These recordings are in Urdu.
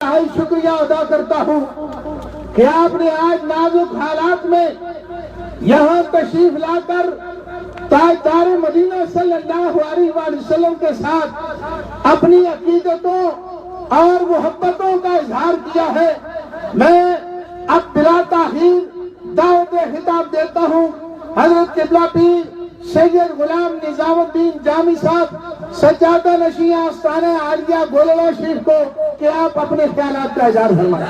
انتہائی شکریہ ادا کرتا ہوں کہ آپ نے آج نازک حالات میں یہاں تشریف لا کر تاجدار مدینہ صلی اللہ علیہ وآلہ وسلم کے ساتھ اپنی عقیدتوں اور محبتوں کا اظہار کیا ہے۔ میں اب بلا تاخیر دعوت خطاب دیتا ہوں حضرت قبلہ پیر سید غلام نظام الدین جامی صاحب سجادہ نشین آستانہ عالیہ گولڑا شریف کو کہ آپ اپنے خیالات کا اظہار فرمائیں۔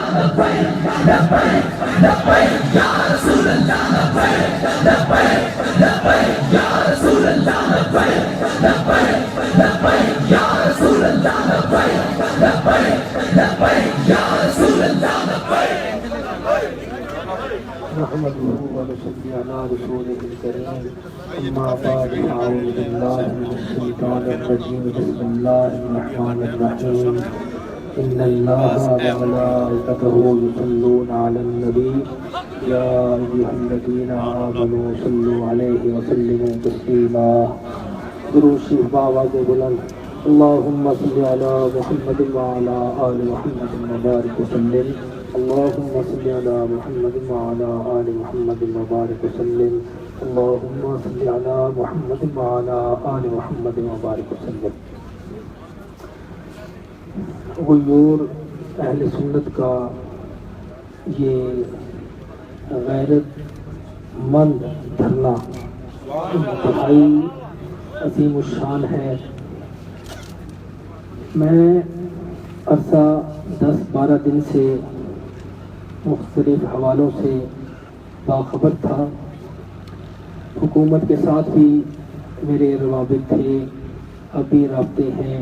نحمده ونصلي على رسوله الكريم اما بعد اعوذ بالله من الشيطان الرجيم بسم الله الرحمن الرحيم ان الله وملائكته يصلون على النبي يا ايها الذين امنوا صلوا عليه وسلموا تسليما درود شریف بآواز بلند اللهم صل على محمد وعلى آل محمد وبارك وسلم اللهم صل على محمد وعلى آل محمد وبارك وسلم اللهم صل على محمد وعلى آل محمد وبارك وسلم۔ غیور اہل سنت کا یہ غیرت مند دھرنا انتہائی عظیم الشان ہے۔ میں عرصہ 10-12 دن سے مختلف حوالوں سے باخبر تھا، حکومت کے ساتھ بھی میرے روابط تھے، اب بھی رابطے ہیں۔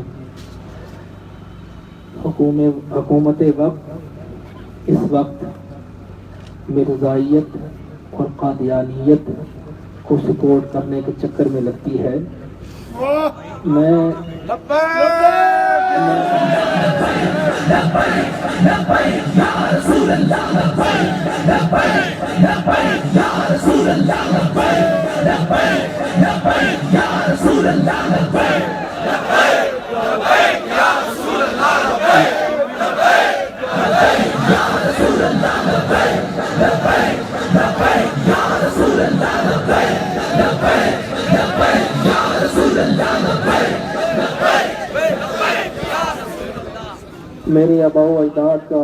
حکومت وقت اس وقت مرزائیت اور قادیانیت کو سپورٹ کرنے کے چکر میں لگتی ہے۔ میں میرے آباء و اجداد کا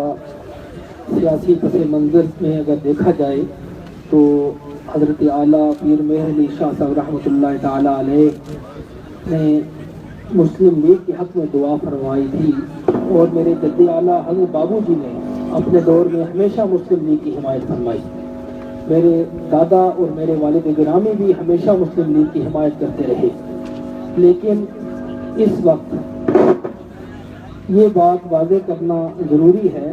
سیاسی پس منظر میں اگر دیکھا جائے تو حضرت اعلیٰ پیر مہر علی شاہ صاحب رحمۃ اللہ تعالیٰ علیہ نے مسلم لیگ کے حق میں دعا فرمائی تھی، اور میرے جد اعلیٰ حضرت بابو جی نے اپنے دور میں ہمیشہ مسلم لیگ کی حمایت فرمائی۔ میرے دادا اور میرے والد گرامی بھی ہمیشہ مسلم لیگ کی حمایت کرتے رہے، لیکن اس وقت یہ بات واضح کرنا ضروری ہے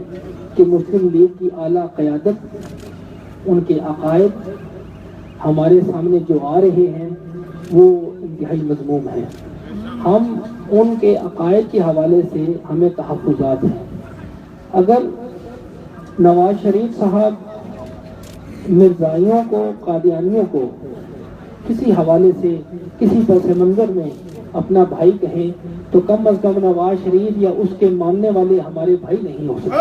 کہ مسلم لیگ کی اعلیٰ قیادت، ان کے عقائد ہمارے سامنے جو آ رہے ہیں وہ انتہائی مذموم ہیں۔ ہم ان کے عقائد کے حوالے سے ہمیں تحفظات ہیں۔ اگر نواز شریف صاحب مرزائیوں کو، قادیانیوں کو کسی حوالے سے کسی پس منظر میں اپنا بھائی کہیں تو کم از کم نواز شریف یا اس کے ماننے والے ہمارے بھائی نہیں ہو سکتے۔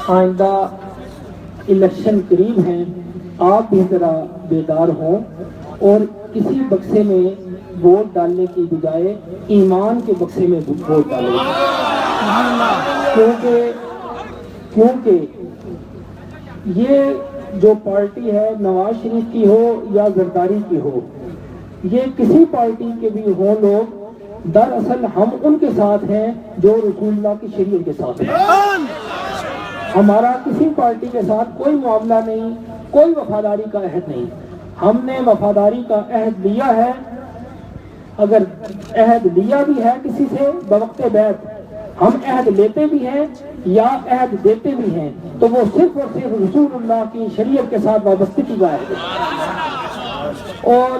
آئندہ الیکشن قریب ہیں، آپ بھی ذرا بیدار ہوں اور کسی بکسے میں ووٹ ڈالنے کی بجائے ایمان کے بکسے میں ووٹ ڈالیں، کیونکہ یہ جو پارٹی ہے نواز شریف کی ہو یا زرداری کی ہو، یہ کسی پارٹی کے بھی ہوں لوگ، دراصل ہم ان کے ساتھ ہیں جو رسول اللہ کی شریعت کے ساتھ ہیں۔ ہمارا کسی پارٹی کے ساتھ کوئی معاملہ نہیں، کوئی وفاداری کا عہد نہیں۔ ہم نے وفاداری کا عہد لیا ہے، اگر عہد لیا بھی ہے کسی سے بوقت بیعت، ہم عہد لیتے بھی ہیں یا عہد دیتے بھی ہیں تو وہ صرف اور صرف رسول اللہ کی شریعت کے ساتھ وابستگی کا عہد ہے۔ اور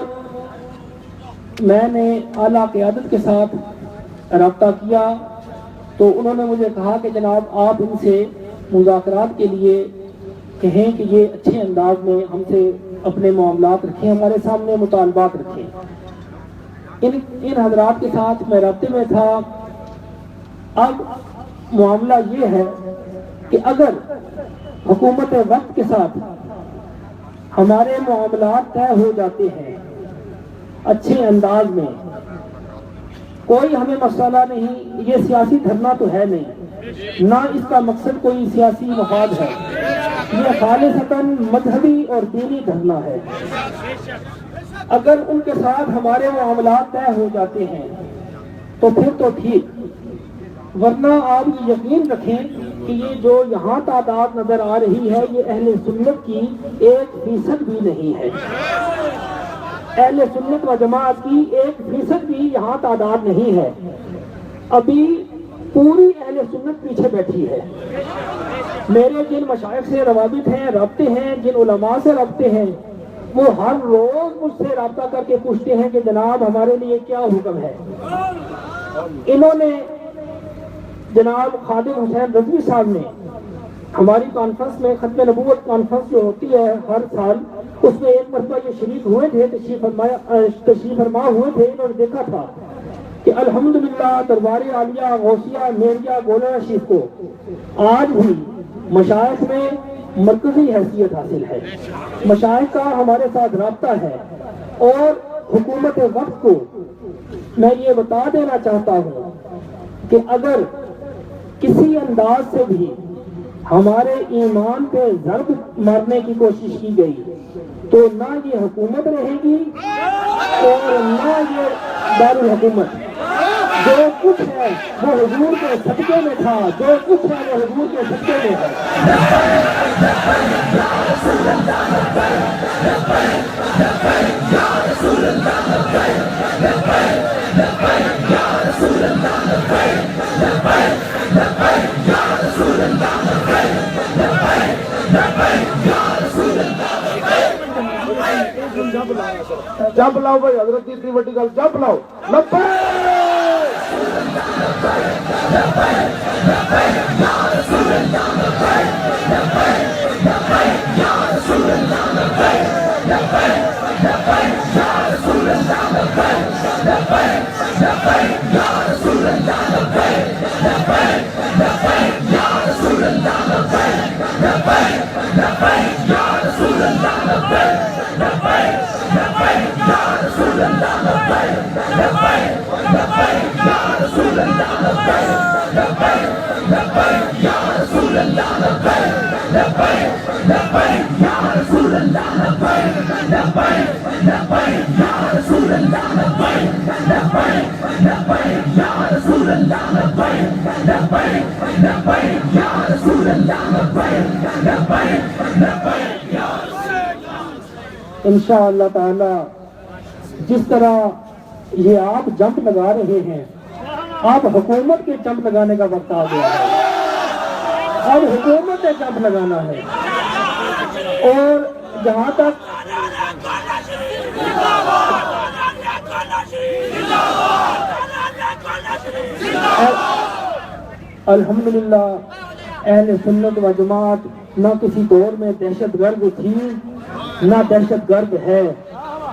میں نے اعلیٰ قیادت کے ساتھ رابطہ کیا، تو انہوں نے مجھے کہا کہ جناب آپ ان سے مذاکرات کے لیے کہیں کہ یہ اچھے انداز میں ہم سے اپنے معاملات رکھیں، ہمارے سامنے مطالبات رکھیں۔ ان حضرات کے ساتھ میں رابطے میں تھا۔ اب معاملہ یہ ہے کہ اگر حکومت وقت کے ساتھ ہمارے معاملات طے ہو جاتے ہیں اچھے انداز میں، کوئی ہمیں مسئلہ نہیں، یہ سیاسی دھرنا تو ہے نہیں، نہ اس کا مقصد کوئی سیاسی مفاد ہے، یہ خالصتاً مذہبی اور دینی دھرنا ہے۔ اگر ان کے ساتھ ہمارے معاملات طے ہو جاتے ہیں تو پھر تو ٹھیک، ورنہ آپ یقین رکھیں کہ یہ جو یہاں تعداد نظر آ رہی ہے یہ اہل سنت کی 1% بھی نہیں ہے۔ اہل سنت و جماعت کی 1% بھی یہاں تعداد نہیں ہے۔ ابھی پوری اہل سنت پیچھے بیٹھی ہے۔ میرے جن مشائخ سے روابط ہیں، رابطے ہیں، جن علماء سے رابطے ہیں، وہ ہر روز مجھ سے رابطہ کر کے پوچھتے ہیں کہ جناب ہمارے لیے کیا حکم ہے۔ انہوں نے جناب خادم حسین رضوی صاحب نے ہماری کانفرنس میں، ختم نبوت کانفرنس جو ہوتی ہے ہر سال، اس میں ایک مرتبہ یہ شریک ہوئے تھے، تشریف فرما ہوئے تھے۔ انہوں نے دیکھا تھا کہ الحمدللہ دربار عالیہ غوثیہ میریا گولڑا شریف کو آج بھی مشائخ میں مرکزی حیثیت حاصل ہے۔ مشائخ کا ہمارے ساتھ رابطہ ہے، اور حکومت وقت کو میں یہ بتا دینا چاہتا ہوں کہ اگر کسی انداز سے بھی ہمارے ایمان پہ ضرب مارنے کی کوشش کی گئی تو نہ یہ حکومت رہے گی اور نہ یہ دارالحکومت۔ جو کچھ ہے وہ حضور کے صدقے میں تھا، جو کچھ ہے وہ حضور کے صدقے میں ہے۔ جب لاؤ بھائی حضرت کی اتنی بڑی گل، جب لاؤ انشاءاللہ تعالی جس طرح یہ آپ جمپ لگا رہے ہیں، اب حکومت کے جمپ لگانے کا وقت آ گیا ہے۔ اب حکومت نے جمپ لگانا ہے، اور جہاں تک الحمدللہ اہل سنت و جماعت نہ کسی دور میں دہشت گرد تھی، نہ دہشت گرد ہے،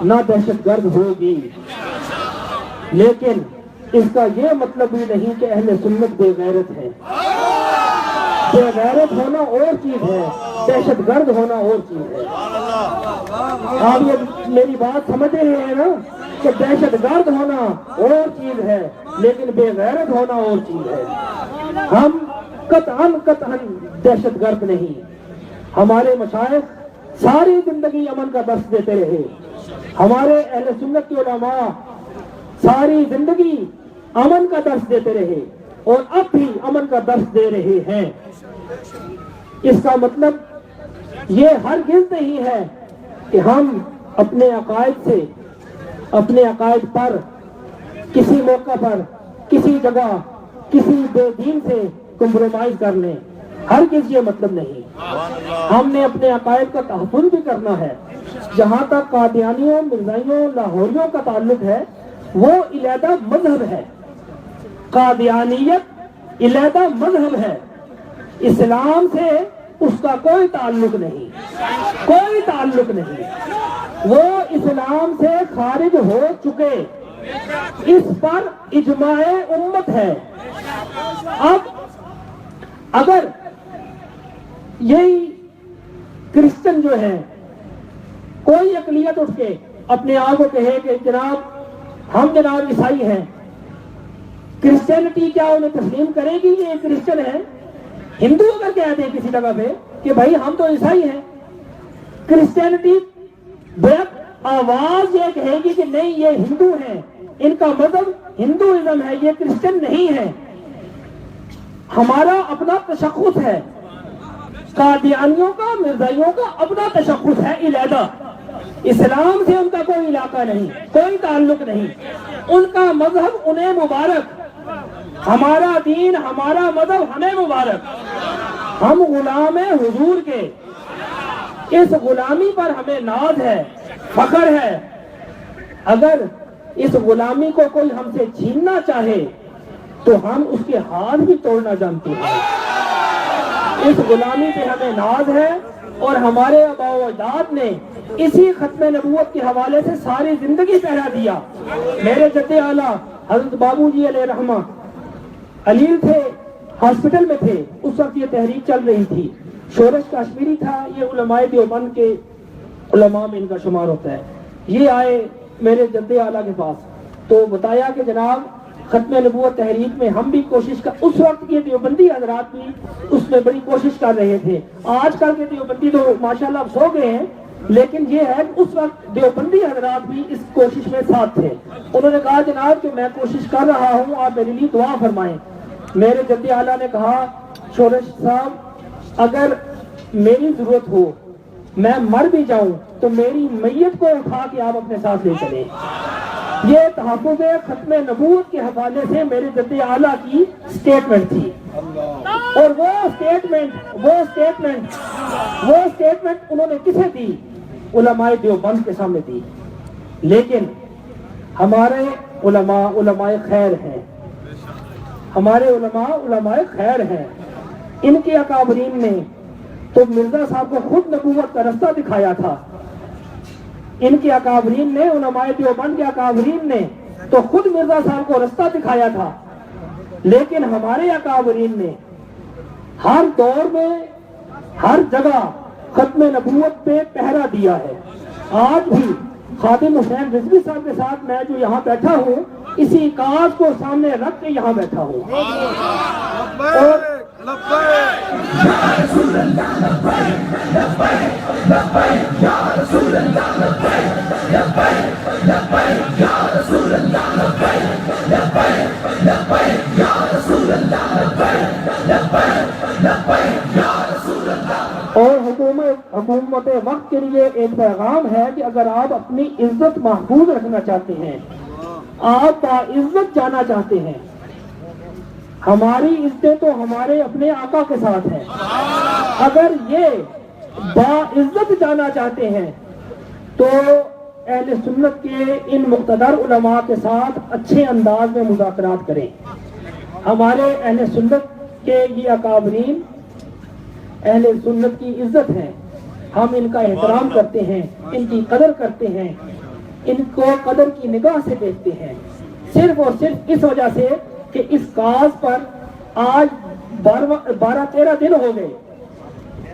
نہ دہشت گرد ہوگی، لیکن اس کا یہ مطلب بھی نہیں کہ اہل سنت بے غیرت ہے۔ بے غیرت ہونا اور چیز ہے، دہشت گرد ہونا اور چیز ہے۔ آپ یہ میری بات سمجھ رہے ہیں نا کہ دہشت گرد ہونا اور چیز ہے لیکن بے غیرت ہونا اور چیز ہے۔ ہم قطعاً دہشت گرد نہیں۔ ہمارے مشائخ ساری زندگی امن کا درس دیتے رہے، ہمارے اہل سنت کے علماء ساری زندگی امن کا درس دیتے رہے، اور اب بھی امن کا درس دے رہے ہیں۔ اس کا مطلب یہ ہرگز نہیں ہے کہ ہم اپنے عقائد سے، اپنے عقائد پر کسی موقع پر، کسی جگہ، کسی بے دین سے کمپرومائز کر لیں، ہرگز یہ مطلب نہیں۔ ہم نے اپنے عقائد کا تحفظ بھی کرنا ہے۔ جہاں تک قادیانیوں، مرزائیوں، لاہوریوں کا تعلق ہے، وہ علیحدہ مذہب ہے۔ قادیانیت علیحدہ مذہب ہے، اسلام سے اس کا کوئی تعلق نہیں، کوئی تعلق نہیں، وہ اسلام سے خارج ہو چکے، اس پر اجماع امت ہے۔ اب اگر یہی کرسچن جو ہے کوئی اقلیت اٹھ کے اپنے آپ کو کہے کہ جناب ہم جناب عیسائی ہیں، کرسچینٹی کیا انہیں تسلیم کرے گی یہ کرسچن ہے؟ ہندو اگر کہہ دیں کسی جگہ پہ کہ بھائی ہم تو عیسائی ہیں، کرسچینٹی بیک آواز یہ کہے گی کہ نہیں یہ ہندو ہیں، ان کا مذہب ہندوازم ہے، یہ کرسچن نہیں ہے۔ ہمارا اپنا تشخص ہے، قادیانیوں کا، مرزائیوں کا اپنا تشخص ہے علیحدہ، اسلام سے ان کا کوئی علاقہ نہیں، کوئی تعلق نہیں، ان کا مذہب انہیں مبارک، ہمارا دین ہمارا مذہب ہمیں مبارک، ہم غلام حضور کے، اس غلامی پر ہمیں ناز ہے، فخر ہے۔ اگر اس غلامی کو کوئی ہم سے چھیننا چاہے تو ہم اس کے ہاتھ بھی توڑنا جانتے ہیں۔ اس غلامی پہ ہمیں ناز ہے، اور ہمارے آباء و اجداد نے اسی ختم نبوت کے حوالے سے ساری زندگی پہرا دیا۔ میرے جد اعلیٰ حضرت بابو جی علیہ رحمہ علیل تھے، ہاسپٹل میں تھے، اس وقت یہ تحریک چل رہی تھی، شورش کشمیری تھا، یہ علماء دیوبند کے علماء میں ان کا شمار ہوتا ہے۔ یہ آئے میرے جد اعلیٰ کے پاس تو بتایا کہ جناب ختم نبوت تحریک میں ہم بھی کوشش کر، اس وقت کے دیوبندی حضرات بھی اس میں بڑی کوشش کر رہے تھے، آج کل کے دیوبندی تو ماشاءاللہ اب سو گئے ہیں، لیکن یہ ہے کہ اس وقت دیوبندی حضرات بھی اس کوشش میں ساتھ تھے۔ انہوں نے کہا جناب کہ میں کوشش کر رہا ہوں، آپ میرے لیے دعا فرمائیں۔ میرے جد اعلیٰ نے کہا شورش صاحب اگر میری ضرورت ہو، میں مر بھی جاؤں تو میری میت کو اٹھا کے آپ اپنے ساتھ لے چلیں۔ یہ تحفظ ختم نبوت کے حوالے سے میرے جد اعلیٰ کی سٹیٹمنٹ تھی، اور وہ سٹیٹمنٹ انہوں نے کسے دی؟ علماء دیوبند کے سامنے دی۔ لیکن ہمارے علماء خیر ہیں، ہمارے علماء خیر ہیں، ان کے اکابرین نے تو مرزا صاحب کو خود نبوت کا رستہ دکھایا تھا، ان کے اکابرین نے، علماء دیوبند کے اکابرین نے تو خود مرزا صاحب کو رستہ دکھایا تھا، لیکن ہمارے اکابرین نے ہر دور میں ہر جگہ ختم نبوت پہ پہرا دیا ہے۔ آج بھی خادم حسین رضوی صاحب کے ساتھ میں جو یہاں بیٹھا ہوں، اسی کاج کو سامنے رکھ کے یہاں بیٹھا ہوں، اور حکومت وقت کے لیے ایک پیغام ہے کہ اگر آپ اپنی عزت محفوظ رکھنا چاہتے ہیں، آپ باعزت جانا چاہتے ہیں، ہماری عزتیں تو ہمارے اپنے آقا کے ساتھ ہیں، اگر یہ باعزت جانا چاہتے ہیں تو اہل سنت کے ان مقتدر علماء کے ساتھ اچھے انداز میں مذاکرات کریں۔ ہمارے اہل سنت کے یہ اکابرین اہل سنت کی عزت ہیں، ہم ان کا احترام کرتے ہیں، ان کی قدر کرتے ہیں، ان کو قدر کی نگاہ سے دیکھتے ہیں، صرف اور صرف اس وجہ سے کہ اس کاز پر آج 12-13 دن ہو گئے،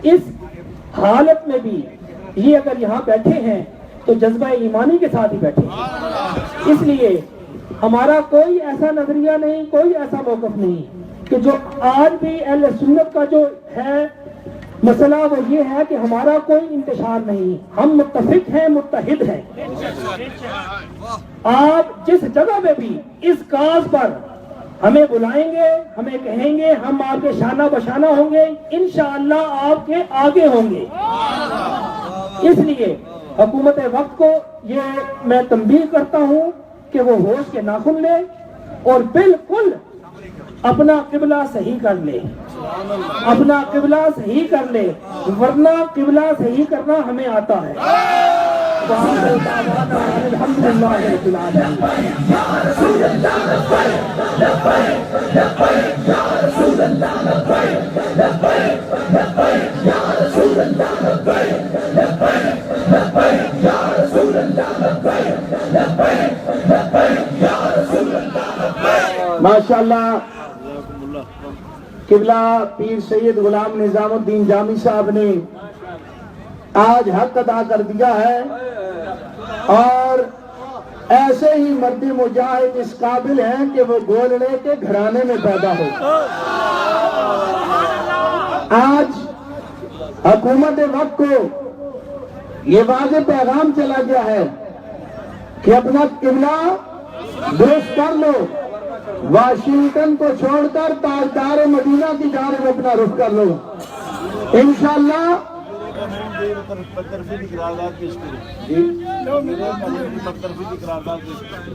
اس حالت میں بھی یہ اگر یہاں بیٹھے ہیں تو جذبہ ایمانی کے ساتھ ہی بیٹھے ہیں۔ اس لیے ہمارا کوئی ایسا نظریہ نہیں، کوئی ایسا موقف نہیں کہ جو آج بھی اہل سنت کا جو ہے مسئلہ وہ یہ ہے کہ ہمارا کوئی انتشار نہیں، ہم متفق ہیں، متحد ہیں۔ آپ جس جگہ میں بھی اس کاز پر ہمیں بلائیں گے، ہمیں کہیں گے، ہم آپ کے شانہ بشانہ ہوں گے، انشاءاللہ آپ کے آگے ہوں گے۔ اس لیے حکومت وقت کو یہ میں تنبیہ کرتا ہوں کہ وہ ہوش کے ناخن لے اور بالکل اپنا قبلہ صحیح کر لے، اپنا قبلہ صحیح کر لے، ورنہ قبلہ صحیح کرنا ہمیں آتا ہے۔ وآخر دعوانا ان الحمد للہ رب العالمین۔ ماشاءاللہ قبلہ پیر سید غلام نظام الدین جامی صاحب نے آج حق ادا کر دیا ہے، اور ایسے ہی مرد مجاہد اس قابل ہیں کہ وہ گولڑے کے گھرانے میں پیدا ہو۔ آج حکومت وقت کو یہ واضح پیغام چلا گیا ہے کہ اپنا قبلہ درست کر لو، واشنگٹن کو چھوڑ کر تاجدار مدینہ کی جانب اپنا رخ کر لو۔ انشاءاللہ برطرفی کی قرارداد پیش کریں، برطرفی کی قرارداد پیش کریں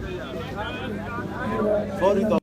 فوری طور